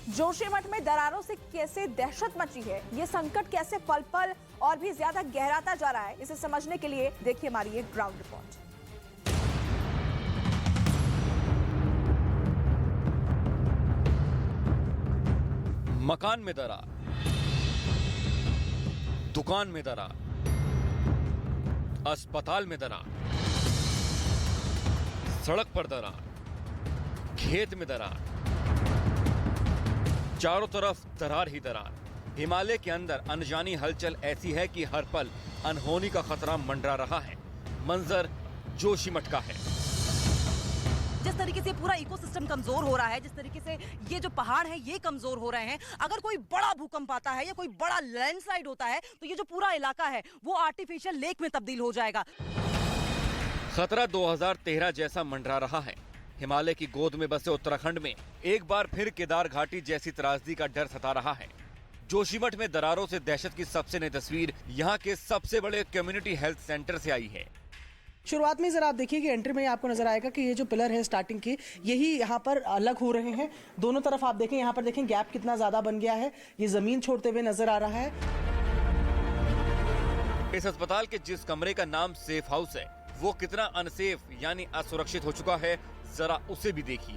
जोशीमठ में दरारों से कैसे दहशत मची है, ये संकट कैसे पल पल और भी ज्यादा गहराता जा रहा है, इसे समझने के लिए देखिए हमारी एक ग्राउंड रिपोर्ट। मकान में दरार, दुकान में दरार, अस्पताल में दरार, सड़क पर दरार, खेत में दरार, चारों तरफ दरार ही दरार। हिमालय के अंदर अनजानी हलचल ऐसी है कि हर पल अनहोनी का खतरा मंडरा रहा है। मंजर जोशीमठ का है। जिस तरीके से पूरा इकोसिस्टम कमजोर हो रहा है, जिस तरीके से ये जो पहाड़ है ये कमजोर हो रहे हैं, अगर कोई बड़ा भूकंप आता है या कोई बड़ा लैंडस्लाइड होता है तो ये जो पूरा इलाका है वो आर्टिफिशियल लेक में तब्दील हो जाएगा। खतरा 2013 जैसा मंडरा रहा है। हिमालय की गोद में बसे उत्तराखंड में एक बार फिर केदार घाटी जैसी त्रासदी का डर सता रहा है। जोशीमठ में दरारों से दहशत की सबसे नई तस्वीर यहाँ के सबसे बड़े कम्युनिटी हेल्थ सेंटर से आई है। शुरुआत में जरा आप देखिए कि एंट्री में आपको नजर आएगा कि ये जो पिलर है स्टार्टिंग के, यही यहाँ पर अलग हो रहे हैं। दोनों तरफ आप देखें, यहाँ पर देखें गैप कितना ज्यादा बन गया है, ये जमीन छोड़ते हुए नजर आ रहा है। इस अस्पताल के जिस कमरे का नाम सेफ हाउस है, वो कितना अनसेफ यानी असुरक्षित हो चुका है, जरा उसे भी देखिए।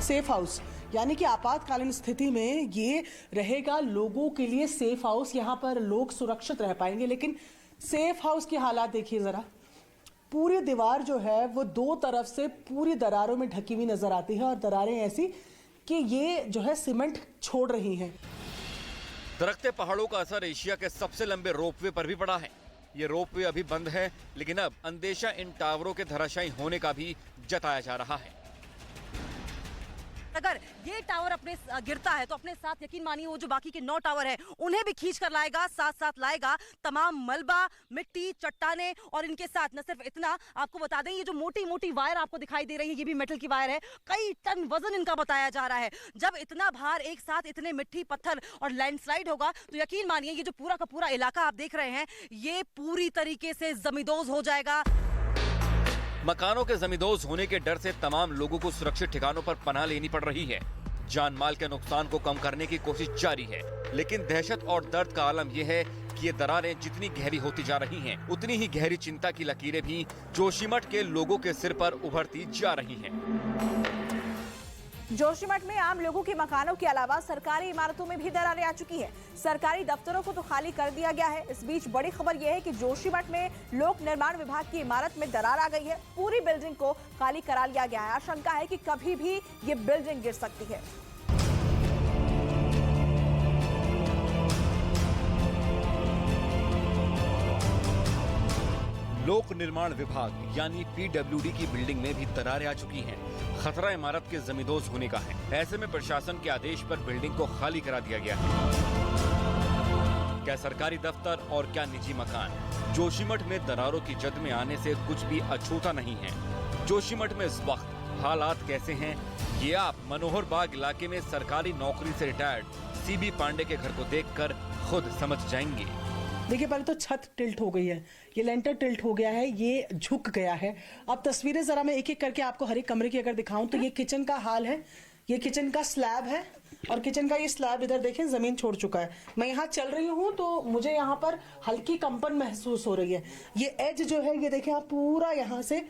सेफ हाउस यानी कि आपातकालीन स्थिति में ये रहेगा लोगों के लिए सेफ हाउस, यहाँ पर लोग सुरक्षित रह पाएंगे। लेकिन सेफ हाउस की हालात देखिए जरा। पूरी दीवार जो है वो दो तरफ से पूरी दरारों में ढकी हुई नजर आती है और दरारें ऐसी कि ये जो है सीमेंट छोड़ रही हैं। दरकते पहाड़ों का असर एशिया के सबसे लंबे रोपवे पर भी पड़ा है। ये रोपवे अभी बंद है, लेकिन अब अंदेशा इन टावरों के धराशायी होने का भी जताया जा रहा है। अगर ये टावर अपने गिरता है तो अपने साथ यकीन मानिए वो जो बाकी के 9 टावर है उन्हें भी खींच कर लाएगा, साथ साथ लाएगा तमाम मलबा, मिट्टी, चट्टाने। और इनके साथ न सिर्फ इतना, आपको बता दें ये जो मोटी मोटी वायर आपको दिखाई दे रही है ये भी मेटल की वायर है। कई टन वजन इनका बताया जा रहा है। जब इतना भार एक साथ, इतने मिट्टी, पत्थर और लैंडस्लाइड होगा तो यकीन मानिए ये जो पूरा का पूरा इलाका आप देख रहे हैं ये पूरी तरीके से जमींदोज हो जाएगा। मकानों के जमींदोज होने के डर से तमाम लोगों को सुरक्षित ठिकानों पर पनाह लेनी पड़ रही है। जान माल के नुकसान को कम करने की कोशिश जारी है, लेकिन दहशत और दर्द का आलम यह है कि ये दरारें जितनी गहरी होती जा रही हैं, उतनी ही गहरी चिंता की लकीरें भी जोशीमठ के लोगों के सिर पर उभरती जा रही हैं। जोशीमठ में आम लोगों के मकानों के अलावा सरकारी इमारतों में भी दरारें आ चुकी है। सरकारी दफ्तरों को तो खाली कर दिया गया है। इस बीच बड़ी खबर यह है कि जोशीमठ में लोक निर्माण विभाग की इमारत में दरार आ गई है। पूरी बिल्डिंग को खाली करा लिया गया है। आशंका है कि कभी भी ये बिल्डिंग गिर सकती है। लोक निर्माण विभाग यानी पीडब्ल्यूडी की बिल्डिंग में भी दरारें आ चुकी हैं। खतरा इमारत के जमींदोज होने का है। ऐसे में प्रशासन के आदेश पर बिल्डिंग को खाली करा दिया गया है। क्या सरकारी दफ्तर और क्या निजी मकान, जोशीमठ में दरारों की जद में आने से कुछ भी अछूता नहीं है। जोशीमठ में इस वक्त हालात कैसे हैं, ये आप मनोहर बाग इलाके में सरकारी नौकरी से रिटायर्ड सीबी पांडे के घर को देखकर खुद समझ जाएंगे। देखिए, पहले तो छत टिल्ट हो गई है, ये लेंटर टिल्ट हो गया है, ये झुक गया है। अब तस्वीरें जरा मैं एक एक करके आपको हर एक कमरे की अगर दिखाऊं तो ये किचन का हाल है। ये किचन का स्लैब है और किचन का ये स्लैब इधर देखें जमीन छोड़ चुका है। मैं यहाँ चल रही हूँ तो मुझे यहाँ पर हल्की कंपन महसूस हो रही है। ये एज जो है ये देखें आप, पूरा यहाँ से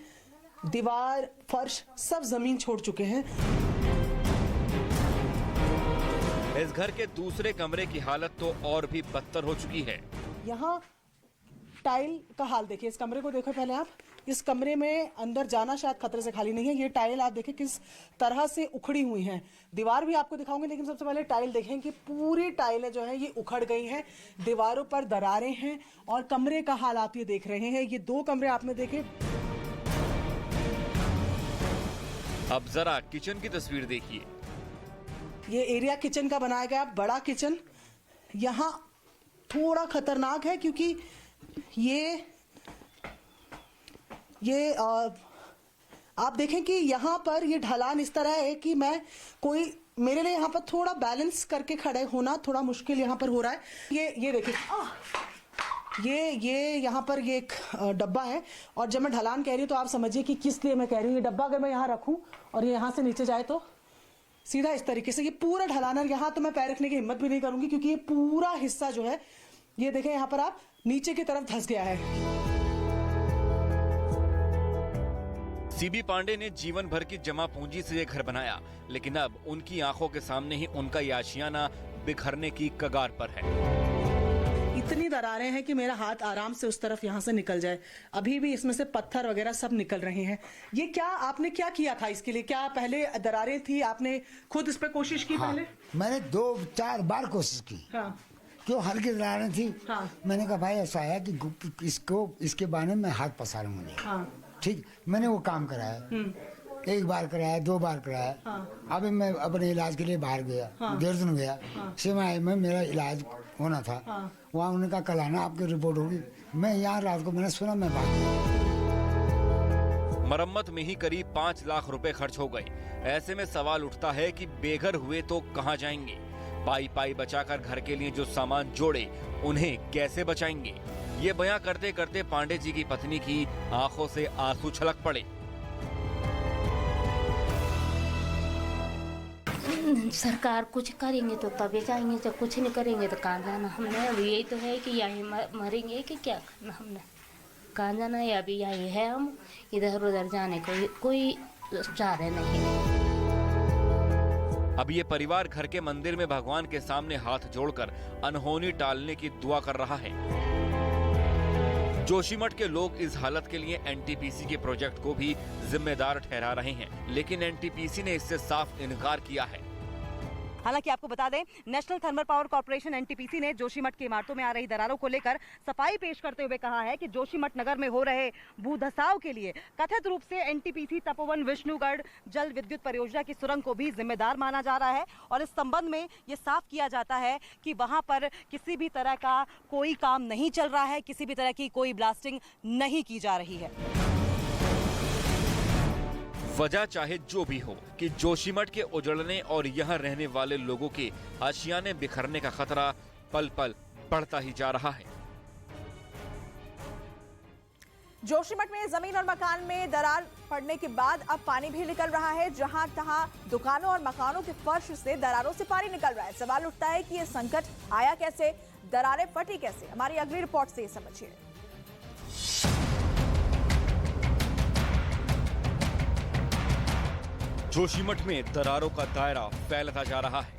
दीवार, फर्श सब जमीन छोड़ चुके हैं। इस घर के दूसरे कमरे की हालत तो और भी बदतर हो चुकी है। यहाँ टाइल का हाल देखिए, इस कमरे को देखो पहले आप। इस कमरे में अंदर जाना शायद खतरे से खाली नहीं है। ये टाइल आप देखें किस तरह से उखड़ी हुई हैं। दीवार भी आपको दिखाऊंगे, लेकिन सबसे पहले टाइल देखें कि पूरी टाइलें जो हैं ये उखड़ गई हैं। दीवारों पर दरारें हैं और कमरे का हाल आप ये देख रहे हैं। ये 2 कमरे आपने देखे। अब जरा किचन की तस्वीर देखिए। ये एरिया किचन का बनाया गया बड़ा किचन। यहाँ थोड़ा खतरनाक है क्योंकि ये आप देखें कि यहाँ पर ये ढलान इस तरह है कि मेरे लिए यहाँ पर थोड़ा बैलेंस करके खड़े होना थोड़ा मुश्किल यहाँ पर हो रहा है। ये देखिए, ये यहाँ पर ये एक डब्बा है और जब मैं ढलान कह रही हूँ तो आप समझिए कि किस लिए मैं कह रही हूँ। ये डब्बा अगर मैं यहाँ रखूँ और ये यहाँ से नीचे जाए तो सीधा इस तरीके से। ये पूरा ढलान है, यहाँ तो मैं पैर रखने की हिम्मत भी नहीं करूंगी क्योंकि ये पूरा हिस्सा जो है, ये देखें यहाँ पर आप नीचे की तरफ धंस गया है। सीबी पांडे ने जीवन भर की जमा पूंजी से ये घर बनाया, लेकिन अब उनकी आंखों के सामने ही उनका ये आशियाना बिखरने की कगार पर है। इतनी दरारें हैं कि मेरा हाथ आराम से उस तरफ यहाँ से निकल जाए। अभी भी इसमें से पत्थर वगैरह सब निकल रहे हैं। ये क्या आपने क्या किया था इसके लिए? क्या पहले दरारें थी, आपने खुद इस पे कोशिश की? हाँ, पहले मैंने 2-4 बार कोशिश की। हाँ। क्यों हल्की दरारें थी। हाँ। मैंने कहा भाई ऐसा है कि इसके बारे में हाथ पसारूंगा। हाँ। ठीक, मैंने वो काम कराया। 1 बार कराया, 2 बार कराया। हाँ। अभी मैं अपने इलाज के लिए बाहर गया। हाँ। 1.5 दिन गया। सिवाय में मेरा इलाज होना था। हाँ। वहाँ उन्होंने कहा कल आना, आपकी रिपोर्ट होगी। मैं यहाँ रात को मैंने सुना, मैं भाग गया। मरम्मत में ही करीब 5 लाख रुपए खर्च हो गए। ऐसे में सवाल उठता है कि बेघर हुए तो कहां जाएंगे? पाई पाई बचाकर घर के लिए जो सामान जोड़े, उन्हें कैसे बचाएंगे? ये बयां करते करते पांडे जी की पत्नी की आंखों से आंसू छलक पड़े। सरकार कुछ करेंगे तो तभी जाएंगे, जब कुछ नहीं करेंगे तो कहाँ जाना हमने? अब यही तो है कि यहीं मरेंगे कि क्या करना हमने? कहाँ जाना है? अभी यही है, हम इधर उधर जाने को कोई चारे नहीं। अब ये परिवार घर के मंदिर में भगवान के सामने हाथ जोड़कर अनहोनी टालने की दुआ कर रहा है। जोशीमठ के लोग इस हालत के लिए एनटीपीसी के प्रोजेक्ट को भी जिम्मेदार ठहरा रहे हैं, लेकिन एनटीपीसी ने इससे साफ इनकार किया है। हालांकि आपको बता दें, national thermal power corporation NTPC ने जोशीमठ की इमारतों में आ रही दरारों को लेकर सफाई पेश करते हुए कहा है कि जोशीमठ नगर में हो रहे भूधसाव के लिए कथित रूप से एनटीपीसी तपोवन विष्णुगढ़ जल विद्युत परियोजना की सुरंग को भी जिम्मेदार माना जा रहा है। और इस संबंध में ये साफ किया जाता है कि वहां पर किसी भी तरह का कोई काम नहीं चल रहा है, किसी भी तरह की कोई ब्लास्टिंग नहीं की जा रही है। वजह चाहे जो भी हो कि जोशीमठ के उजड़ने और यहाँ रहने वाले लोगों के आशियाने बिखरने का खतरा पल पल बढ़ता ही जा रहा है। जोशीमठ में जमीन और मकान में दरार पड़ने के बाद अब पानी भी निकल रहा है। जहां तहां दुकानों और मकानों के फर्श से दरारों से पानी निकल रहा है। सवाल उठता है कि ये संकट आया कैसे, दरारें फटी कैसे? हमारी अगली रिपोर्ट से समझिए। जोशीमठ में दरारों का दायरा फैलता जा रहा है।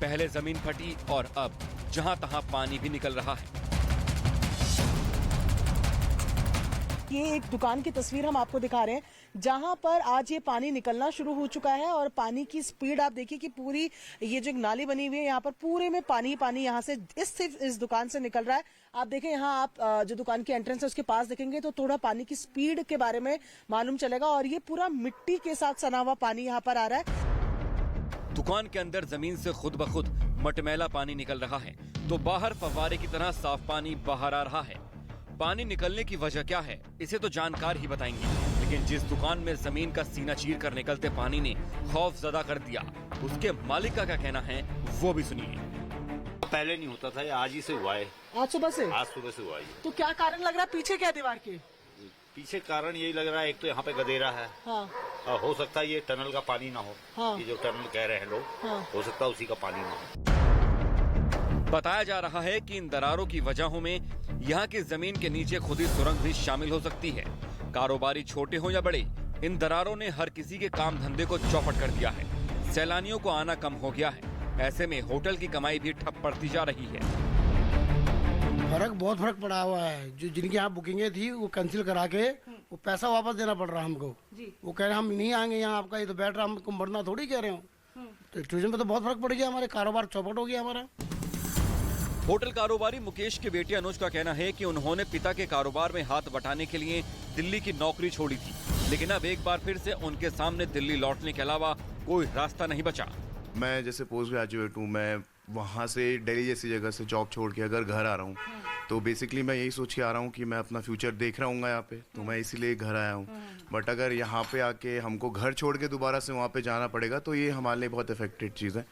पहले जमीन फटी और अब जहां तहां पानी भी निकल रहा है। ये एक दुकान की तस्वीर हम आपको दिखा रहे हैं जहां पर आज ये पानी निकलना शुरू हो चुका है और पानी की स्पीड आप देखिए कि पूरी ये जो एक नाली बनी हुई है यहाँ पर पूरे में पानी पानी यहाँ से सिर्फ इस दुकान से निकल रहा है। आप देखें यहाँ आप जो दुकान की एंट्रेंस है उसके पास देखेंगे तो थोड़ा पानी की स्पीड के बारे में मालूम चलेगा। और ये पूरा मिट्टी के साथ सना हुआ पानी यहाँ पर आ रहा है। दुकान के अंदर जमीन से खुद ब खुद मटमैला पानी निकल रहा है तो बाहर फव्वारे की तरह साफ पानी बाहर आ रहा है। पानी निकलने की वजह क्या है, इसे तो जानकार ही बताएंगे, लेकिन जिस दुकान में जमीन का सीना चीर कर निकलते पानी ने खौफजदा कर दिया, उसके मालिक का क्या कहना है वो भी सुनिए। पहले नहीं होता था, ये आज ही से हुआ है। आज सुबह से हुआ है। तो क्या कारण लग रहा है? पीछे क्या दीवार के पीछे कारण यही लग रहा है, एक तो यहाँ पे गदेरा है। हाँ। हो सकता है ये टनल का पानी ना हो। हाँ। ये जो टनल कह रहे हैं लोग, हाँ। हो सकता है उसी का पानी ना हो। बताया जा रहा है कि इन दरारों की वजहों में यहाँ की जमीन के नीचे खुदी सुरंग भी शामिल हो सकती है। कारोबारी छोटे हो या बड़े, इन दरारों ने हर किसी के काम धंधे को चौपट कर दिया है। सैलानियों को आना कम हो गया है। ऐसे में होटल की कमाई भी ठप पड़ती जा रही है। बहुत फर्क पड़ा हुआ है। जो जिनकी यहाँ बुकिंगें थी वो कैंसिल करा के वो पैसा वापस देना पड़ रहा हमको। वो कह रहे हम नहीं आएंगे यहाँ, आपका ये तो बैठ रहा, हमको मरना थोड़ी कह रहे हो। तो टूरिज्म पे तो बहुत फर्क पड़ गया, हमारे कारोबार चौपट हो गया हमारा। होटल कारोबारी मुकेश के बेटे अनुज का कहना है कि उन्होंने पिता के कारोबार में हाथ बटाने के लिए दिल्ली की नौकरी छोड़ी थी, लेकिन अब एक बार फिर से उनके सामने दिल्ली लौटने के अलावा कोई रास्ता नहीं बचा। मैं जैसे पोस्ट ग्रेजुएट हूँ, मैं वहाँ से दिल्ली जैसी जगह से जॉब छोड़ के अगर घर आ रहा हूँ तो बेसिकली मैं यही सोच के आ रहा हूँ कि मैं अपना फ्यूचर देख रहा हूँ यहाँ पे, तो मैं इसीलिए घर आया हूँ। बट अगर यहाँ पे आके हमको घर छोड़ के दोबारा से वहाँ पे जाना पड़ेगा तो ये हमारे लिए बहुत इफेक्टेड चीज़ है।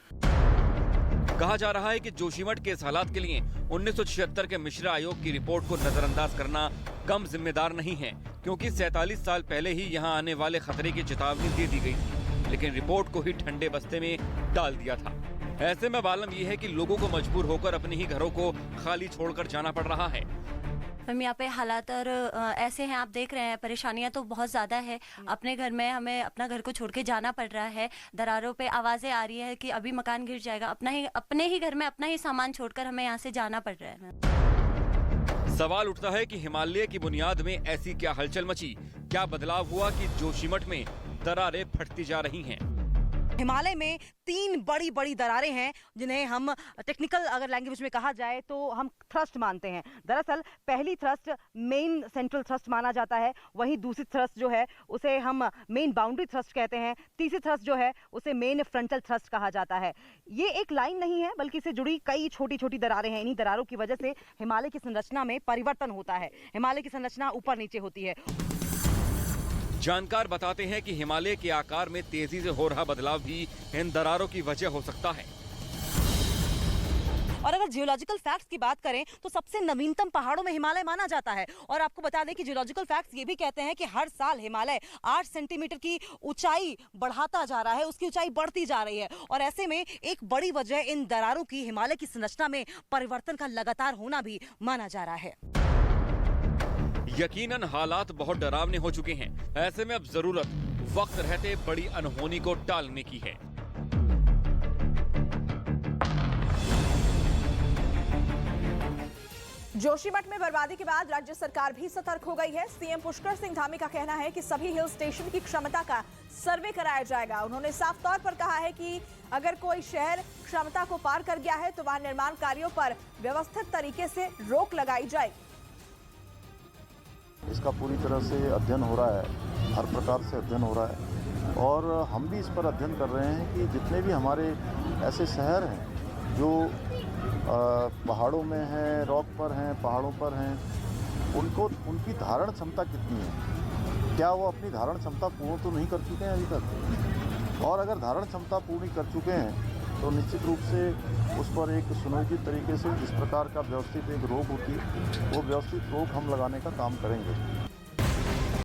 कहा जा रहा है कि जोशीमठ के इस हालात के लिए 1976 के मिश्रा आयोग की रिपोर्ट को नजरअंदाज करना कम जिम्मेदार नहीं हैं, क्योंकि 47 साल पहले ही यहां आने वाले खतरे की चेतावनी दे दी गई थी, लेकिन रिपोर्ट को ही ठंडे बस्ते में डाल दिया था। ऐसे में आलम यह है कि लोगों को मजबूर होकर अपने ही घरों को खाली छोड़कर जाना पड़ रहा है। हम यहाँ पे हालात और ऐसे हैं, आप देख रहे हैं, परेशानियां तो बहुत ज़्यादा है। अपने घर में हमें अपना घर को छोड़ के जाना पड़ रहा है। दरारों पे आवाज़ें आ रही है कि अभी मकान गिर जाएगा। अपने ही घर में अपना ही सामान छोड़कर हमें यहाँ से जाना पड़ रहा है। सवाल उठता है कि हिमालय की बुनियाद में ऐसी क्या हलचल मची, क्या बदलाव हुआ कि जोशीमठ में दरारें फटती जा रही हैं। हिमालय में 3 बड़ी बड़ी दरारें हैं, जिन्हें हम टेक्निकल अगर लैंग्वेज में कहा जाए तो हम थ्रस्ट मानते हैं। दरअसल पहली थ्रस्ट मेन सेंट्रल थ्रस्ट माना जाता है, वहीं दूसरी थ्रस्ट जो है उसे हम मेन बाउंड्री थ्रस्ट कहते हैं, तीसरी थ्रस्ट जो है उसे मेन फ्रंटल थ्रस्ट कहा जाता है। ये एक लाइन नहीं है, बल्कि इससे जुड़ी कई छोटी छोटी दरारें हैं। इन्हीं दरारों की वजह से हिमालय की संरचना में परिवर्तन होता है। हिमालय की संरचना ऊपर नीचे होती है। जानकार बताते हैं कि हिमालय के आकार में तेजी से हो रहा बदलाव भी इन दरारों की वजह हो सकता है। और अगर जियोलॉजिकल फैक्ट्स की बात करें तो सबसे नवीनतम पहाड़ों में हिमालय माना जाता है। और आपको बता दें कि जियोलॉजिकल फैक्ट्स ये भी कहते हैं कि हर साल हिमालय 8 सेंटीमीटर की ऊंचाई बढ़ाता जा रहा है, उसकी ऊंचाई बढ़ती जा रही है। और ऐसे में एक बड़ी वजह इन दरारों की हिमालय की संरचना में परिवर्तन का लगातार होना भी माना जा रहा है। यकीनन हालात बहुत डरावने हो चुके हैं। ऐसे में अब जरूरत वक्त रहते बड़ी अनहोनी को टालने की है। जोशीमठ में बर्बादी के बाद राज्य सरकार भी सतर्क हो गई है। सीएम पुष्कर सिंह धामी का कहना है कि सभी हिल स्टेशन की क्षमता का सर्वे कराया जाएगा। उन्होंने साफ तौर पर कहा है कि अगर कोई शहर क्षमता को पार कर गया है तो वहां निर्माण कार्यों पर व्यवस्थित तरीके से रोक लगाई जाएगी। इसका पूरी तरह से अध्ययन हो रहा है, हर प्रकार से अध्ययन हो रहा है और हम भी इस पर अध्ययन कर रहे हैं कि जितने भी हमारे ऐसे शहर हैं जो पहाड़ों में हैं, रॉक पर हैं, पहाड़ों पर हैं, उनकी धारण क्षमता कितनी है, क्या वो अपनी धारण क्षमता पूर्ण तो नहीं कर चुके हैं अभी तक, और अगर धारण क्षमता पूर्ण कर चुके हैं तो निश्चित रूप से उस पर एक सुनियोजित तरीके से जिस प्रकार का व्यवस्थित एक रोक होती है वो व्यवस्थित रोक हम लगाने का काम करेंगे।